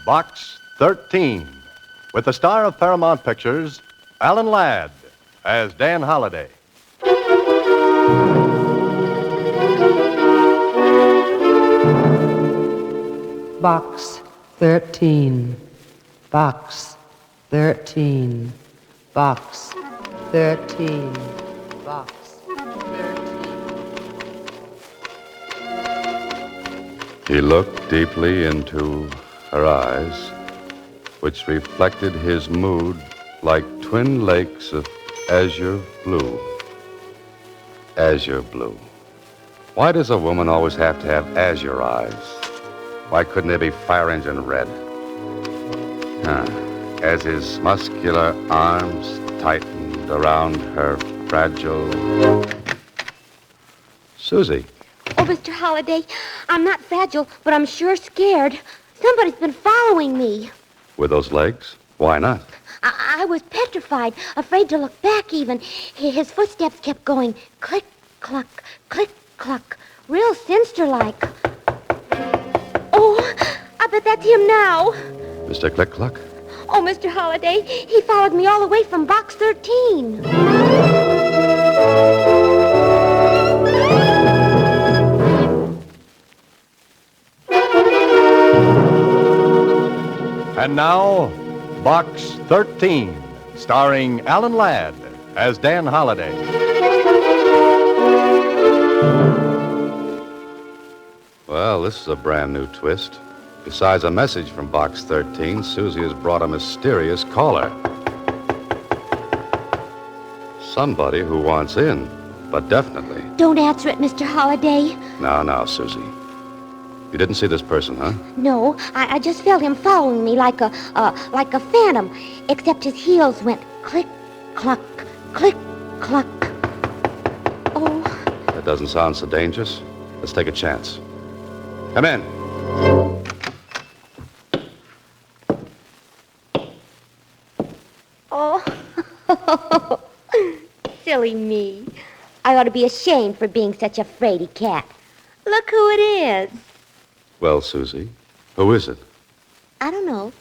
Box 13, with the star of Paramount Pictures, Alan Ladd, as Dan Holliday. Box 13. Box 13. Box 13. Box 13. He looked deeply into her eyes, which reflected his mood like twin lakes of azure blue. Azure blue. Why does a woman always have to have azure eyes? Why couldn't they be fire engine red? As his muscular arms tightened around her fragile... Susie. Oh, Mr. Holliday, I'm not fragile, but I'm sure scared. Somebody's been following me. With those legs? Why not? I was petrified, afraid to look back even. His footsteps kept going click, cluck, click, cluck, real sinister-like. Oh, I bet that's him now. Mr. Click-Cluck? Oh, Mr. Holliday, he followed me all the way from Box 13. And now, Box 13, starring Alan Ladd as Dan Holliday. Well, this is a brand new twist. Besides a message from Box 13, Susie has brought a mysterious caller. Somebody who wants in, but definitely. Don't answer it, Mr. Holliday. Now, Susie. You didn't see this person, huh? No, I just felt him following me like a phantom, except his heels went click, cluck, click, cluck. Oh. That doesn't sound so dangerous. Let's take a chance. Come in. Oh. Silly me. I ought to be ashamed for being such a fraidy cat. Look who it is. Well, Susie, who is it? I don't know.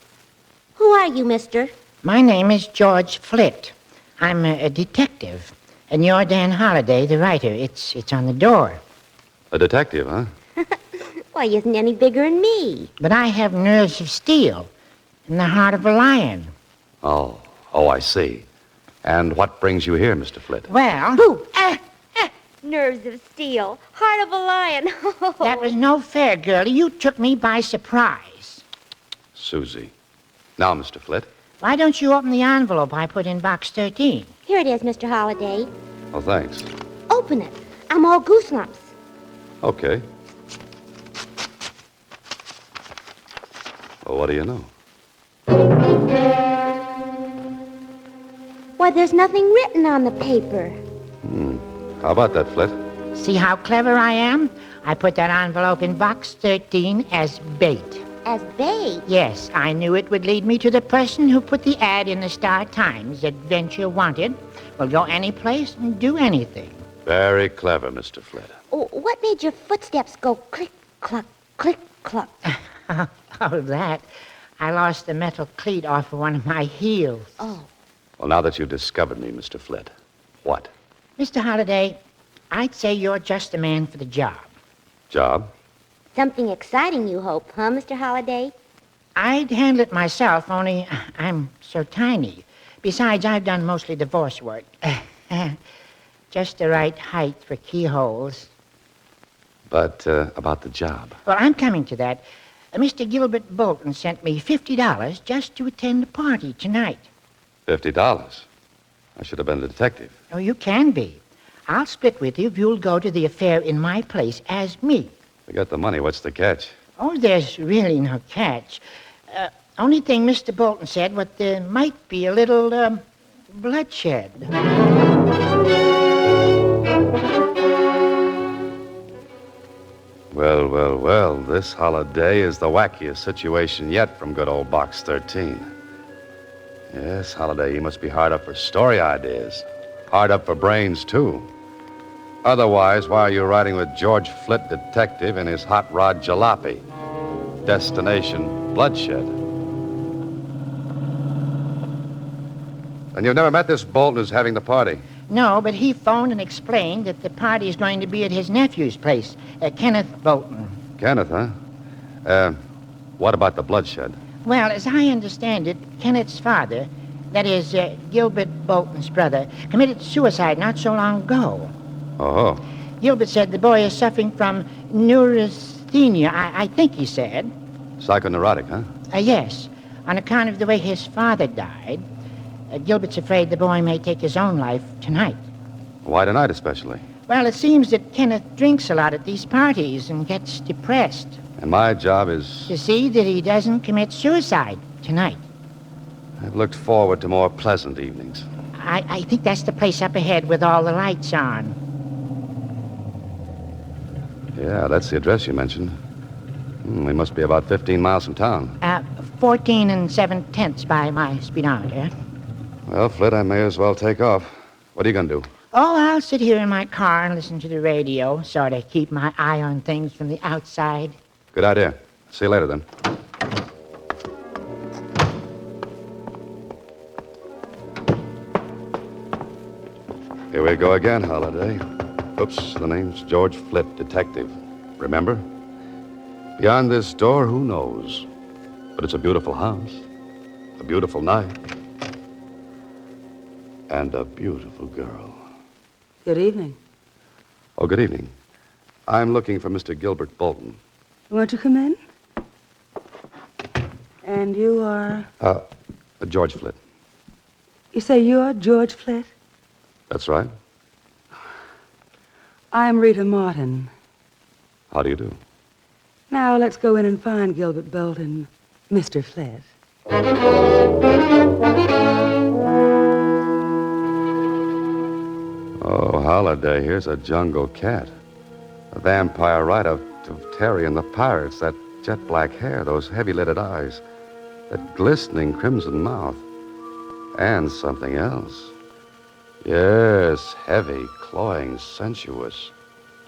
Who are you, mister? My name is George Flitt. I'm a detective. And you're Dan Holliday, the writer. It's on the door. A detective, huh? Why, he isn't any bigger than me. But I have nerves of steel and the heart of a lion. Oh, I see. And what brings you here, Mr. Flitt? Well... Who? Nerves of steel. Heart of a lion. That was no fair, girlie. You took me by surprise. Susie. Now, Mr. Flitt. Why don't you open the envelope I put in Box 13? Here it is, Mr. Holliday. Oh, thanks. Open it. I'm all gooselumps. Okay. Well, what do you know? Why, there's nothing written on the paper. How about that, Flitt? See how clever I am? I put that envelope in Box 13 as bait. As bait? Yes, I knew it would lead me to the person who put the ad in the Star Times that Venture wanted. Will go any place and do anything. Very clever, Mr. Flitt. Oh, what made your footsteps go click, cluck, click, cluck? Oh, that. I lost the metal cleat off of one of my heels. Oh. Well, now that you've discovered me, Mr. Flitt, what? Mr. Holliday, I'd say you're just the man for the job. Job? Something exciting, you hope, huh, Mr. Holliday? I'd handle it myself, only I'm so tiny. Besides, I've done mostly divorce work. Just the right height for keyholes. But about the job. Well, I'm coming to that. Mr. Gilbert Bolton sent me $50 just to attend the party tonight. $50? I should have been a detective. Oh, you can be. I'll split with you if you'll go to the affair in my place as me. We got the money. What's the catch? Oh, there's really no catch. Only thing Mr. Bolton said, what there might be a little, bloodshed. Well, this holiday is the wackiest situation yet from good old Box 13. Yes, Holiday, you must be hard up for story ideas. Hard up for brains, too. Otherwise, why are you riding with George Flitt, detective, in his hot rod jalopy? Destination, bloodshed. And you've never met this Bolton who's having the party? No, but he phoned and explained that the party is going to be at his nephew's place, Kenneth Bolton. Kenneth, huh? What about the bloodshed? Well, as I understand it, Kenneth's father, that is, Gilbert Bolton's brother, committed suicide not so long ago. Oh. Gilbert said the boy is suffering from neurasthenia, I think he said. Psychoneurotic, huh? Yes, on account of the way his father died. Gilbert's afraid the boy may take his own life tonight. Why tonight, especially? Well, it seems that Kenneth drinks a lot at these parties and gets depressed. And my job is... To see that he doesn't commit suicide tonight. I've looked forward to more pleasant evenings. I think that's the place up ahead with all the lights on. Yeah, that's the address you mentioned. We must be about 15 miles from town. 14 7/10 by my speedometer. Well, Flit, I may as well take off. What are you going to do? Oh, I'll sit here in my car and listen to the radio, sort of keep my eye on things from the outside. Good idea. See you later, then. Here we go again, Holiday. Oops, the name's George Flit, detective. Remember? Beyond this door, who knows? But it's a beautiful house, a beautiful night, and a beautiful girl. Good evening. Oh, good evening. I'm looking for Mr. Gilbert Bolton. Won't you come in? And you are... George Flit. You say you're George Flit? That's right. I'm Rita Martin. How do you do? Now let's go in and find Gilbert Bolton, Mr. Flit. Oh, Holiday, here's a jungle cat. A vampire right of Terry and the Pirates. That jet black hair, those heavy-lidded eyes, that glistening crimson mouth. And something else. Yes, heavy, cloying, sensuous.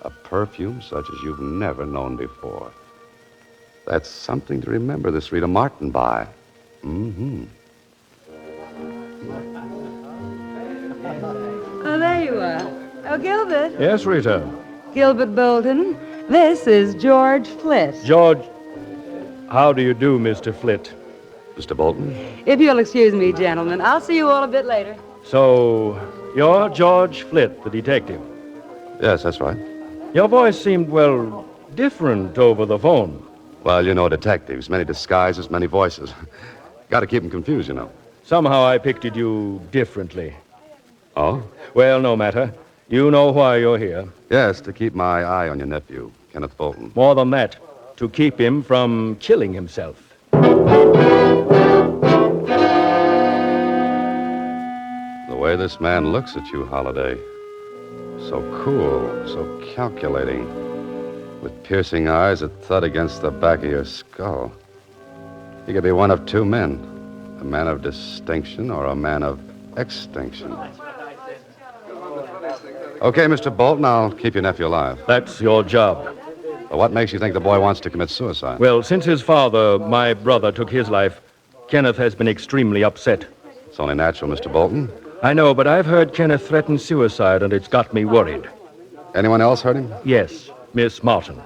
A perfume such as you've never known before. That's something to remember this Rita Martin by. Mm-hmm. Oh, there you are. Oh, Gilbert. Yes, Rita. Gilbert Bolton. This is George Flit. George, how do you do, Mr. Flit? Mr. Bolton? If you'll excuse me, gentlemen, I'll see you all a bit later. So, you're George Flit, the detective. Yes, that's right. Your voice seemed, well, different over the phone. Well, you know detectives. Many disguises, many voices. Got to keep them confused, you know. Somehow I pictured you differently. Oh? Well, no matter. You know why you're here. Yes, to keep my eye on your nephew, Kenneth Bolton. More than that, to keep him from killing himself. The way this man looks at you, Holiday. So cool, so calculating. With piercing eyes that thud against the back of your skull. He could be one of two men. A man of distinction or a man of extinction. Okay, Mr. Bolton, I'll keep your nephew alive. That's your job. But what makes you think the boy wants to commit suicide? Well, since his father, my brother, took his life, Kenneth has been extremely upset. It's only natural, Mr. Bolton. I know, but I've heard Kenneth threaten suicide, and it's got me worried. Anyone else hurt him? Yes, Miss Martin.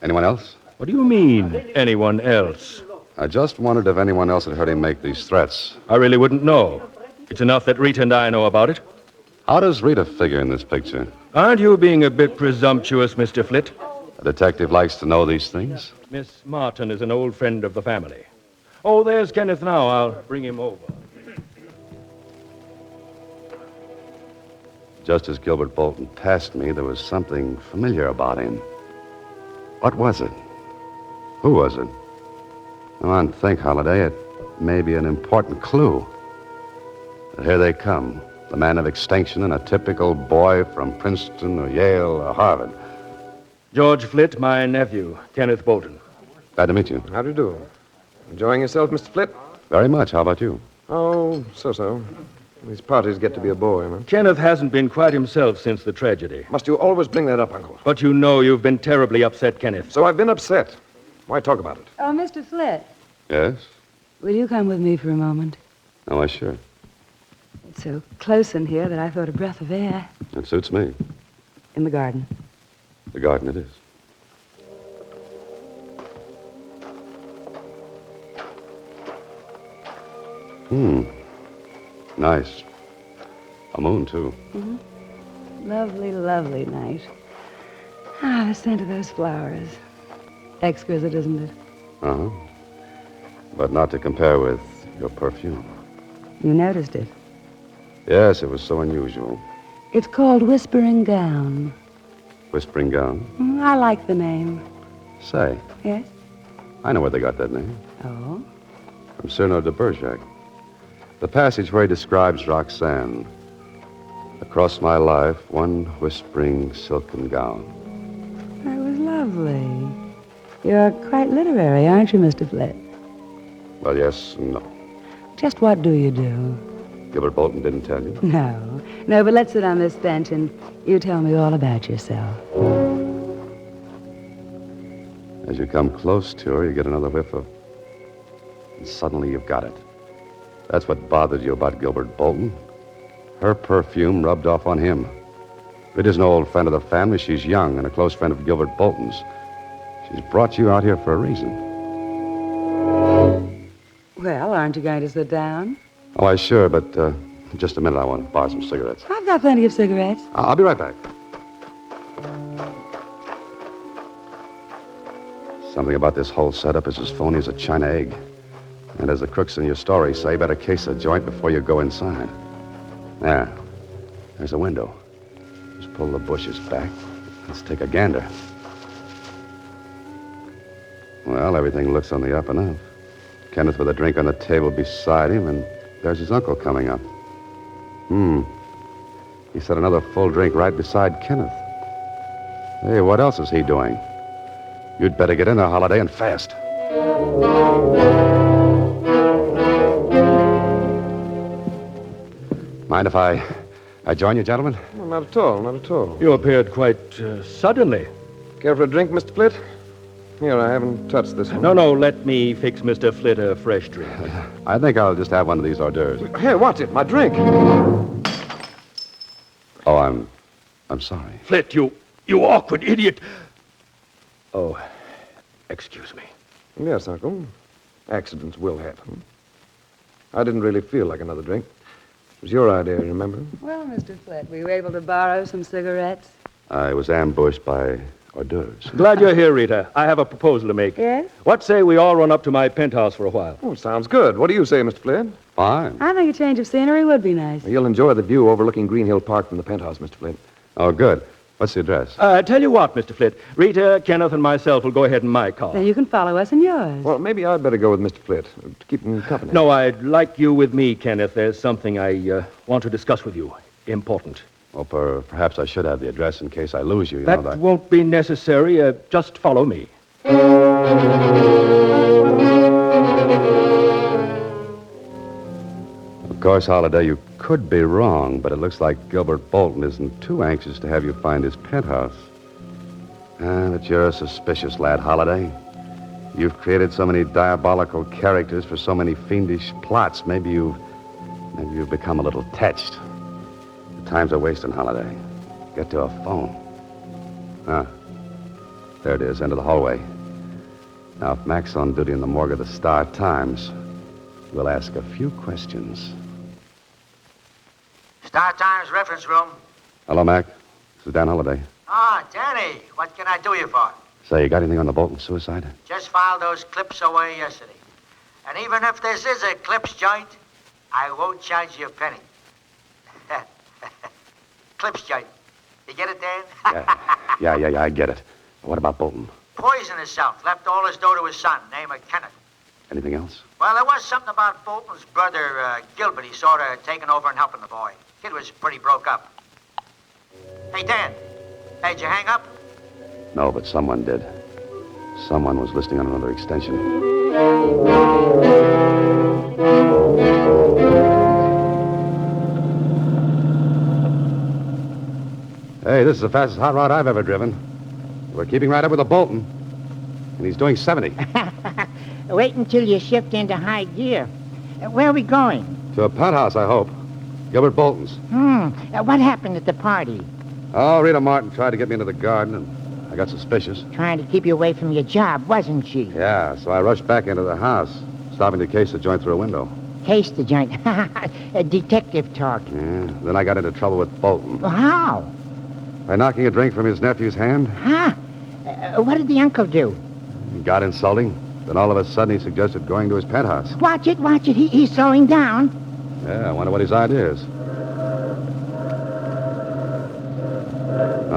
Anyone else? What do you mean, anyone else? I just wondered if anyone else had heard him make these threats. I really wouldn't know. It's enough that Rita and I know about it. How does Rita figure in this picture? Aren't you being a bit presumptuous, Mr. Flit? A detective likes to know these things. Miss Martin is an old friend of the family. Oh, there's Kenneth now. I'll bring him over. Just as Gilbert Bolton passed me, there was something familiar about him. What was it? Who was it? Come on, think, Holiday. It may be an important clue. But here they come. The man of extinction and a typical boy from Princeton or Yale or Harvard. George Flit, my nephew, Kenneth Bolton. Glad to meet you. How do you do? Enjoying yourself, Mr. Flit? Very much. How about you? Oh, so. These parties get to be a bore, huh? Kenneth hasn't been quite himself since the tragedy. Must you always bring that up, Uncle? But you know you've been terribly upset, Kenneth. So I've been upset. Why talk about it? Oh, Mr. Flit, Yes? will you come with me for a moment? Oh, why, sure. It's so close in here that I thought a breath of air. It suits me. In the garden. The garden it is. Nice. A moon, too. Lovely, lovely night. Ah, the scent of those flowers. Exquisite, isn't it? Uh-huh. But not to compare with your perfume. You noticed it. Yes, it was so unusual. It's called Whispering Gown. Whispering Gown. I like the name. Say, Yes? I know where they got that name. Oh? From Cyrano de Bergerac. The passage where he describes Roxanne. Across my life, one whispering silken gown. That was lovely. You're quite literary, aren't you, Mr. Flett? Well, yes and no. Just what do you do? Gilbert Bolton didn't tell you. No. No, but let's sit on this bench and you tell me all about yourself. As you come close to her, you get another whiff of... And suddenly you've got it. That's what bothered you about Gilbert Bolton. Her perfume rubbed off on him. Rita's is an old friend of the family. She's young and a close friend of Gilbert Bolton's. She's brought you out here for a reason. Well, aren't you going to sit down? Oh, I sure, but just a minute. I want to borrow some cigarettes. I've got plenty of cigarettes. I'll be right back. Something about this whole setup is as phony as a China egg. And as the crooks in your story say, better case a joint before you go inside. There. There's a window. Just pull the bushes back. Let's take a gander. Well, everything looks on the up and up. Kenneth with a drink on the table beside him, and there's his uncle coming up. He set another full drink right beside Kenneth. Hey, what else is he doing? You'd better get in there, Holiday, and fast. Mind if I join you, gentlemen? Well, not at all, not at all. You appeared quite suddenly. Care for a drink, Mr. Flint? Here, I haven't touched this one. No, let me fix Mr. Flitt a fresh drink. I think I'll just have one of these hors d'oeuvres. Here, watch it, my drink. Oh, I'm sorry. Flitt, you awkward idiot. Oh, excuse me. Yes, Uncle. Accidents will happen. I didn't really feel like another drink. It was your idea, remember? Well, Mr. Flett, were you able to borrow some cigarettes? I was ambushed by hors d'oeuvres. Glad you're here, Rita. I have a proposal to make. Yes? What say we all run up to my penthouse for a while? Oh, sounds good. What do you say, Mr. Flint? Fine. I think a change of scenery would be nice. You'll enjoy the view overlooking Green Hill Park from the penthouse, Mr. Flint. Oh, good. What's the address? Tell you what, Mr. Flitt. Rita, Kenneth, and myself will go ahead in my car. Then you can follow us in yours. Well, maybe I'd better go with Mr. Flint to keep him company. No, I'd like you with me, Kenneth. There's something I want to discuss with you. Important. Well, perhaps I should have the address in case I lose you. That won't be necessary. Just follow me. Of course, Holiday, you could be wrong, but it looks like Gilbert Bolton isn't too anxious to have you find his penthouse. But you're a suspicious lad, Holiday. You've created so many diabolical characters for so many fiendish plots. Maybe you've become a little touched. The time's a wasting, Holiday. Get to a phone. There it is, end of the hallway. Now, if Mac's on duty in the morgue of the Star Times, we'll ask a few questions. Star Times reference room. Hello, Mac. This is Dan Holiday. Ah, Danny, what can I do you for? Say, you got anything on the Bolton suicide? Just filed those clips away yesterday. And even if this is a clips joint, I won't charge you a penny. Clips joint. You get it, Dan? Yeah, I get it. What about Bolton? Poisoned himself. Left all his dough to his son, name of Kenneth. Anything else? Well, there was something about Bolton's brother, Gilbert. He sort of taking over and helping the boy. Kid was pretty broke up. Hey, Dan. Hey, did you hang up? No, but someone did. Someone was listening on another extension. Hey, this is the fastest hot rod I've ever driven. We're keeping right up with the Bolton. And he's doing 70. Wait until you shift into high gear. Where are we going? To a penthouse, I hope. Gilbert Bolton's. What happened at the party? Oh, Rita Martin tried to get me into the garden, and I got suspicious. Trying to keep you away from your job, wasn't she? Yeah, so I rushed back into the house, stopping to case the joint through a window. Case the joint. A detective talk. Yeah, then I got into trouble with Bolton. Well, how? By knocking a drink from his nephew's hand. Huh? What did the uncle do? He got insulting. Then all of a sudden he suggested going to his penthouse. Watch it. He's slowing down. Yeah, I wonder what his idea is.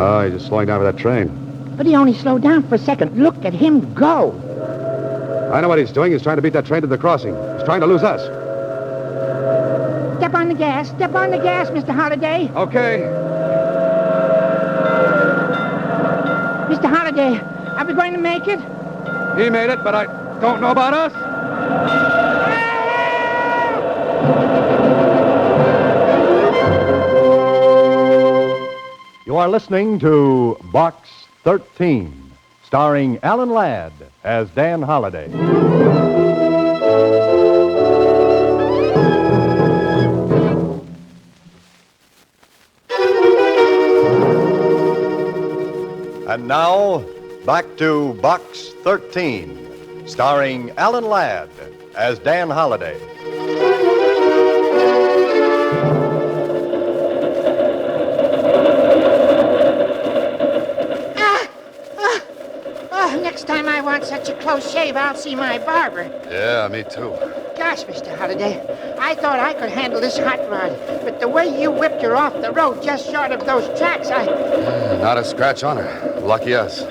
Oh, he's just slowing down for that train. But he only slowed down for a second. Look at him go. I know what he's doing. He's trying to beat that train to the crossing. He's trying to lose us. Step on the gas. Step on the gas, Mr. Holliday. Okay. Mr. Holliday, are we going to make it? He made it, but I don't know about us. You are listening to Box 13, starring Alan Ladd as Dan Holliday. And now, back to Box 13, starring Alan Ladd as Dan Holliday. Next time I want such a close shave, I'll see my barber. Yeah, me too. Gosh, Mr. Holliday, I thought I could handle this hot rod, but the way you whipped her off the road just short of those tracks, Not a scratch on her. Lucky us.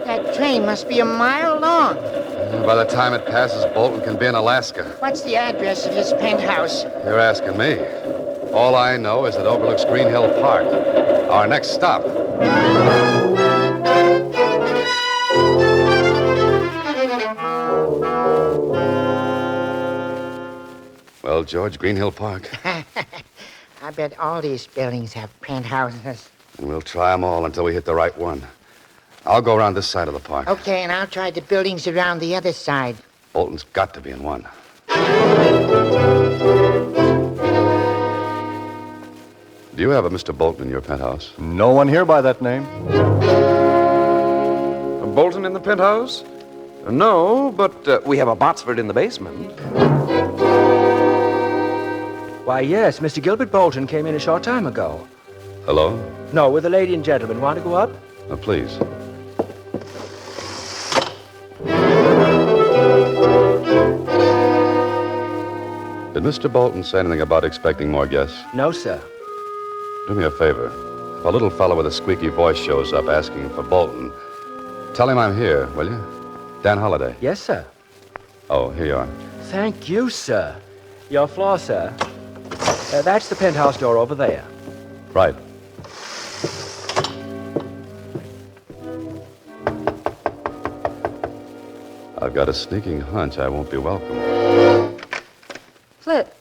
that train must be a mile long. By the time it passes, Bolton can be in Alaska. What's the address of his penthouse? You're asking me. All I know is it overlooks Green Hill Park. Our next stop. Well, George, Green Hill Park. I bet all these buildings have penthouses. And we'll try them all until we hit the right one. I'll go around this side of the park. Okay, and I'll try the buildings around the other side. Bolton's got to be in one. Do you have a Mr. Bolton in your penthouse? No one here by that name. A Bolton in the penthouse? No, but we have a Botsford in the basement. Why, yes, Mr. Gilbert Bolton came in a short time ago. Hello? No, with a lady and gentleman. Want to go up? Please. Did Mr. Bolton say anything about expecting more guests? No, sir. Do me a favor. If a little fellow with a squeaky voice shows up asking for Bolton, tell him I'm here, will you? Dan Holliday. Yes, sir. Oh, here you are. Thank you, sir. Your floor, sir. That's the penthouse door over there. Right. I've got a sneaking hunch I won't be welcome. Flip,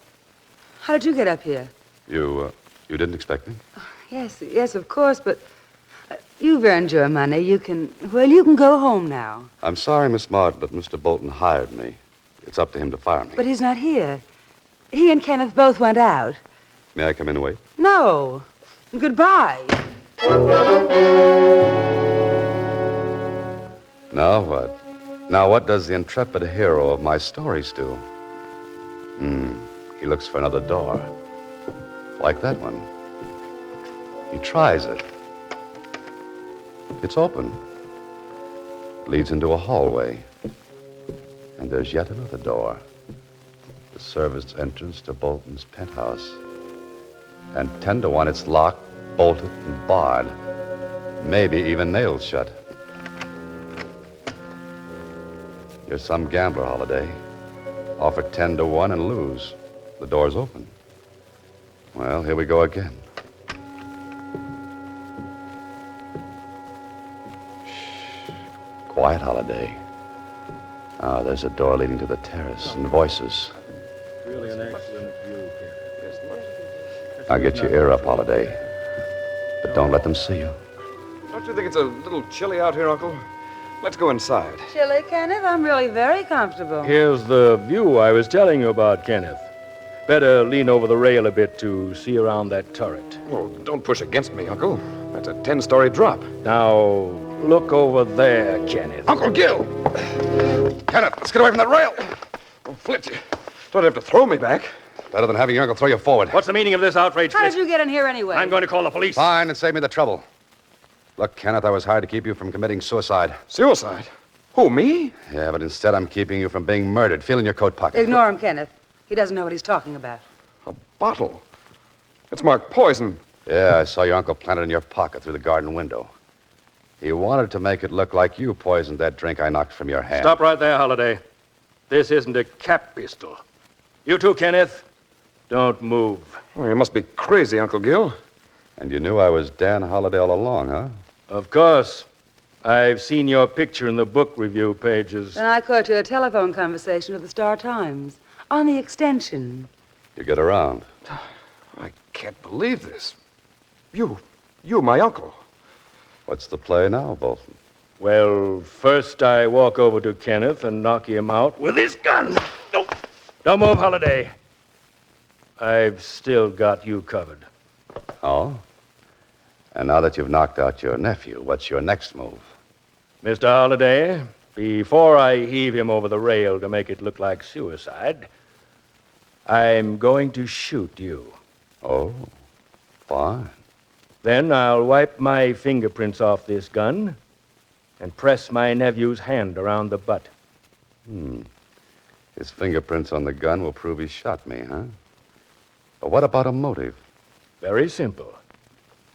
how did you get up here? You didn't expect me? Yes, of course, but you've earned your money. You can go home now. I'm sorry, Miss Martin, but Mr. Bolton hired me. It's up to him to fire me. But he's not here. He and Kenneth both went out. May I come in and wait? No. Goodbye. Now what? Now what does the intrepid hero of my stories do? He looks for another door. Like that one. He tries it. It's open. Leads into a hallway. And there's yet another door. The servants' entrance to Bolton's penthouse. And 10 to 1, it's locked, bolted, and barred. Maybe even nailed shut. You're some gambler, Holliday. Offer 10 to 1 and lose. The door's open. Well, here we go again. Shh. Quiet, Holliday. Ah, there's a door leading to the terrace and voices. Really an excellent view here. Now get your ear up, Holliday. But don't let them see you. Don't you think it's a little chilly out here, Uncle? Let's go inside. Chilly, Kenneth? I'm really very comfortable. Here's the view I was telling you about, Kenneth. Better lean over the rail a bit to see around that turret. Oh, don't push against me, Uncle. That's a 10-story drop. Now, look over there, Kenneth. Uncle Gil! Kenneth, let's get away from that rail. Oh, Flint, you don't have to throw me back. Better than having your uncle throw you forward. What's the meaning of this outrage, How Flint? did you get in here anyway? I'm going to call the police. Fine, and save me the trouble. Look, Kenneth, I was hired to keep you from committing suicide. Suicide? Who, me? Yeah, but instead I'm keeping you from being murdered. Feel in your coat pocket. Ignore him, Kenneth. He doesn't know what he's talking about. A bottle. It's marked poison. Yeah, I saw your uncle planted in your pocket through the garden window. He wanted to make it look like you poisoned that drink I knocked from your hand. Stop right there, Holliday. This isn't a cap pistol. You too, Kenneth. Don't move. Oh, you must be crazy, Uncle Gil. And you knew I was Dan Holliday all along, huh? Of course. I've seen your picture in the book review pages. Then I caught you a telephone conversation with the Star Times on the extension. You get around. I can't believe this. You, my uncle. What's the play now, Bolton? Well, first I walk over to Kenneth and knock him out with his gun. No, don't move, Holliday. I've still got you covered. Oh? And now that you've knocked out your nephew, what's your next move? Mr. Holliday, before I heave him over the rail to make it look like suicide, I'm going to shoot you. Oh, fine. Then I'll wipe my fingerprints off this gun and press my nephew's hand around the butt. His fingerprints on the gun will prove he shot me, huh? But what about a motive? Very simple.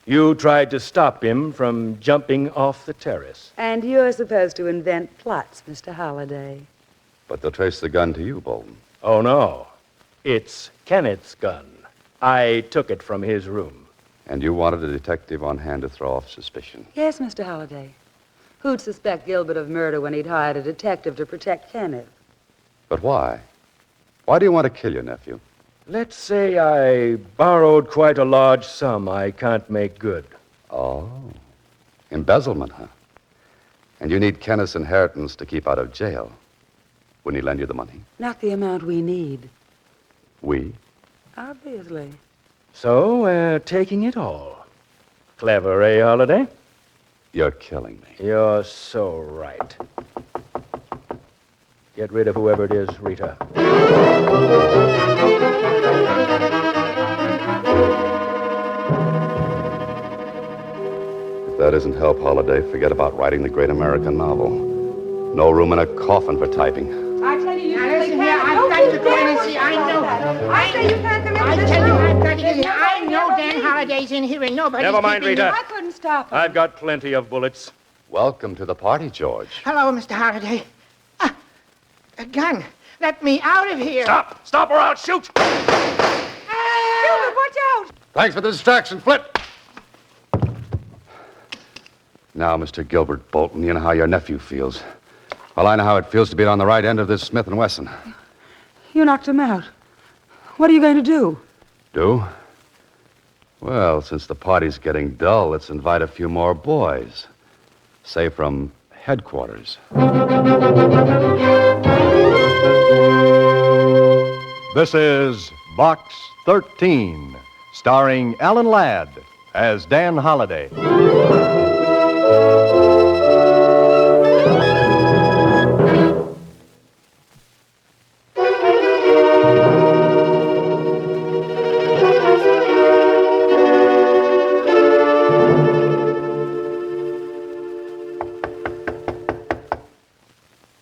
You tried to stop him from jumping off the terrace. And you're supposed to invent plots, Mr. Holliday. But they'll trace the gun to you, Bolton. Oh, no. It's Kenneth's gun. I took it from his room. And you wanted a detective on hand to throw off suspicion. Yes, Mr. Holliday. Who'd suspect Gilbert of murder when he'd hired a detective to protect Kenneth? But why? Why do you want to kill your nephew? Let's say I borrowed quite a large sum I can't make good. Oh, embezzlement, huh? And you need Kenneth's inheritance to keep out of jail. Wouldn't he lend you the money? Not the amount we need. We? Obviously. So we're taking it all. Clever, eh, Holliday? You're killing me. You're so right. Get rid of whoever it is, Rita. If that isn't help, Holliday, forget about writing the great American novel. No room in a coffin for typing. I tell you, Now listen here, I've got to go in and see. I know. I say you can't come I into this tell you, room. I've got to get here. I know Dan Holliday's in here and nobody's Never mind, keeping Rita. I couldn't stop him. I've got plenty of bullets. Welcome to the party, George. Hello, Mr. Holliday. A gun. Let me out of here. Stop! Stop or I'll shoot! Gilbert, watch out! Thanks for the distraction, Flint. Now, Mr. Gilbert Bolton, you know how your nephew feels. Well, I know how it feels to be on the right end of this Smith & Wesson. You knocked him out. What are you going to do? Do? Well, since the party's getting dull, let's invite a few more boys. Say from headquarters. This is Box 13, starring Alan Ladd as Dan Holliday.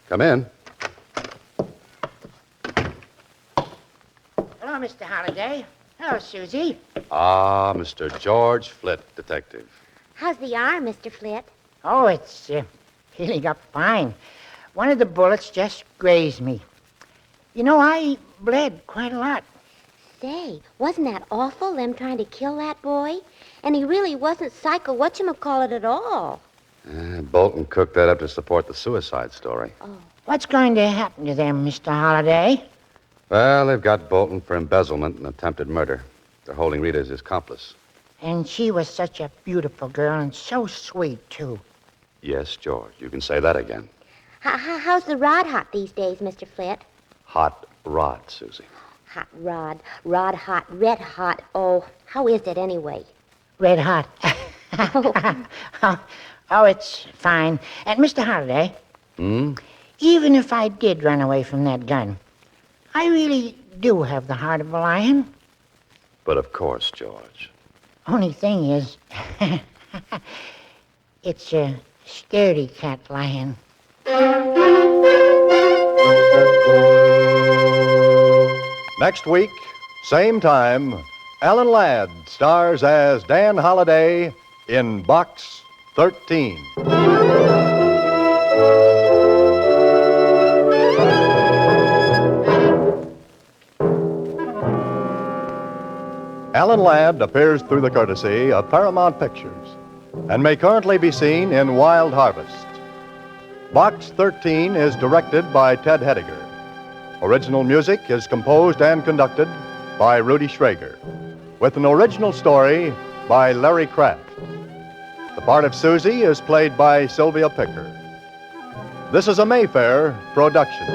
Come in. Hello, Mr. Holliday. Hello, Susie. Ah, Mr. George Flitt, detective. How's the arm, Mr. Flitt? Oh, it's healing up fine. One of the bullets just grazed me. You know, I bled quite a lot. Say, wasn't that awful, them trying to kill that boy? And he really wasn't psycho whatchamacallit at all. Bolton cooked that up to support the suicide story. What's going to happen to them, Mr. Holliday? Well, they've got Bolton for embezzlement and attempted murder. They're holding Rita as his accomplice. And she was such a beautiful girl and so sweet, too. Yes, George, you can say that again. How's the rod hot these days, Mr. Flitt? Hot rod, Susie. Hot rod, rod hot, red hot. Oh, how is it anyway? Red hot. Oh, it's fine. And Mr. Holliday, even if I did run away from that gun, I really do have the heart of a lion. But of course, George. Only thing is, it's a scaredy cat lion. Next week, same time, Alan Ladd stars as Dan Holliday in Box 13. Alan Ladd appears through the courtesy of Paramount Pictures and may currently be seen in Wild Harvest. Box 13 is directed by Ted Hediger. Original music is composed and conducted by Rudy Schrager, with an original story by Larry Kraft. The part of Susie is played by Sylvia Picker. This is a Mayfair production.